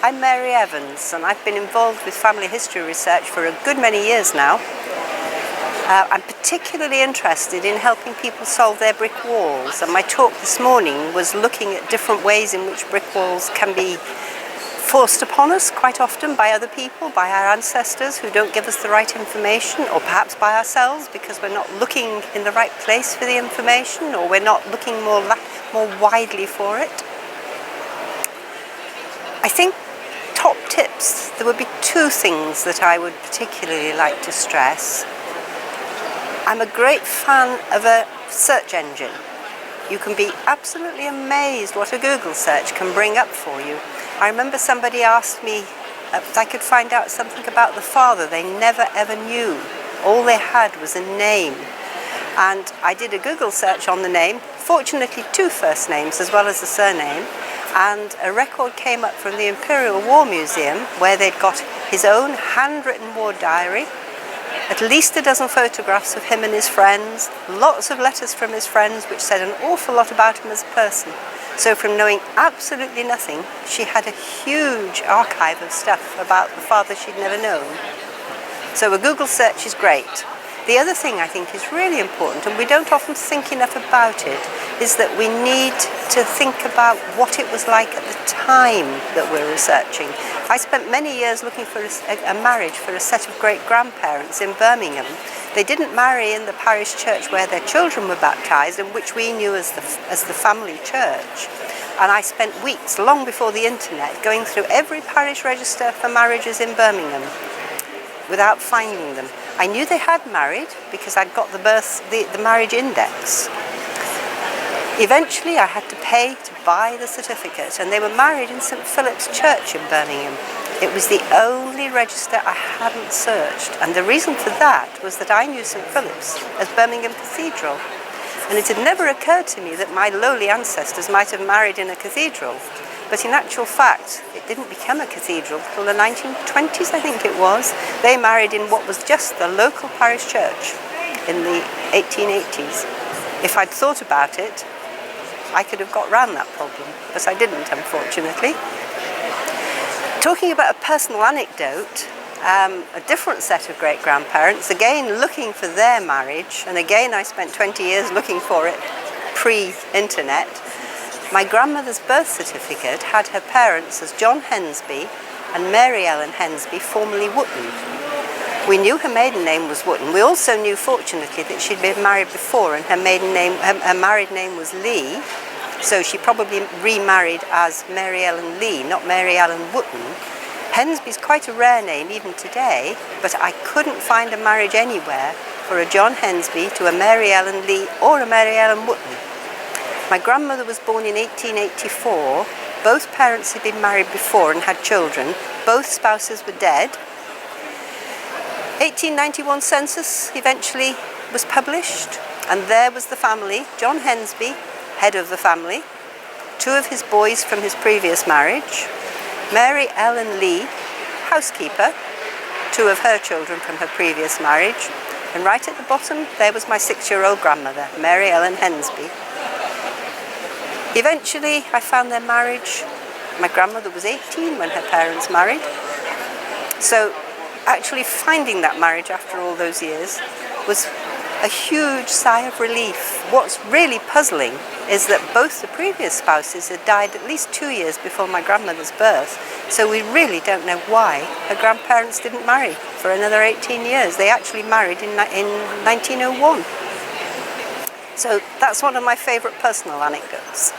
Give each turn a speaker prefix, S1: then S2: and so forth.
S1: I'm Mary Evans, and I've been involved with family history research for a good many years now. I'm particularly interested in helping people solve their brick walls, and my talk this morning was looking at different ways in which brick walls can be forced upon us quite often by other people, by our ancestors who don't give us the right information, or perhaps by ourselves because we're not looking in the right place for the information, or we're not looking more widely for it. I think top tips, there would be two things that I would particularly like to stress. I'm a great fan of a search engine. You can be absolutely amazed what a Google search can bring up for you. I remember somebody asked me if I could find out something about the father they never ever knew. All they had was a name. And I did a Google search on the name, fortunately 2 first names as well as a surname, and a record came up from the Imperial War Museum where they'd got his own handwritten war diary, at least a dozen photographs of him and his friends, lots of letters from his friends which said an awful lot about him as a person. So from knowing absolutely nothing, she had a huge archive of stuff about the father she'd never known. So a Google search is great. The other thing I think is really important, and we don't often think enough about it, is that we need to think about what it was like at the time that we're researching. I spent many years looking for a marriage for a set of great-grandparents in Birmingham. They didn't marry in the parish church where their children were baptised and which we knew as the family church. And I spent weeks, long before the internet, going through every parish register for marriages in Birmingham without finding them. I knew they had married because I'd got the marriage index. Eventually I had to pay to buy the certificate, and they were married in St Philip's Church in Birmingham. It was the only register I hadn't searched, and the reason for that was that I knew St Philip's as Birmingham Cathedral, and it had never occurred to me that my lowly ancestors might have married in a cathedral. But in actual fact, it didn't become a cathedral till the 1920s, I think it was. They married in what was just the local parish church in the 1880s. If I'd thought about it, I could have got round that problem, but I didn't, unfortunately. Talking about a personal anecdote, a different set of great-grandparents, again looking for their marriage, and again I spent 20 years looking for it pre-internet. My grandmother's birth certificate had her parents as John Hensby and Mary Ellen Hensby, formerly Wootton. We knew her maiden name was Wootton. We also knew, fortunately, that she'd been married before and her married name was Lee, so she probably remarried as Mary Ellen Lee, not Mary Ellen Wootton. Hensby's quite a rare name even today, but I couldn't find a marriage anywhere for a John Hensby to a Mary Ellen Lee or a Mary Ellen Wootton. My grandmother was born in 1884. Both parents had been married before and had children. Both spouses were dead. 1891 census eventually was published, and there was the family. John Hensby, head of the family, 2 of his boys from his previous marriage, Mary Ellen Lee, housekeeper, 2 of her children from her previous marriage, and right at the bottom there was my 6-year-old grandmother, Mary Ellen Hensby. Eventually I found their marriage. My grandmother was 18 when her parents married. So actually finding that marriage after all those years was a huge sigh of relief. What's really puzzling is that both the previous spouses had died at least 2 years before my grandmother's birth, so we really don't know why her grandparents didn't marry for another 18 years. They actually married in 1901. So that's one of my favourite personal anecdotes.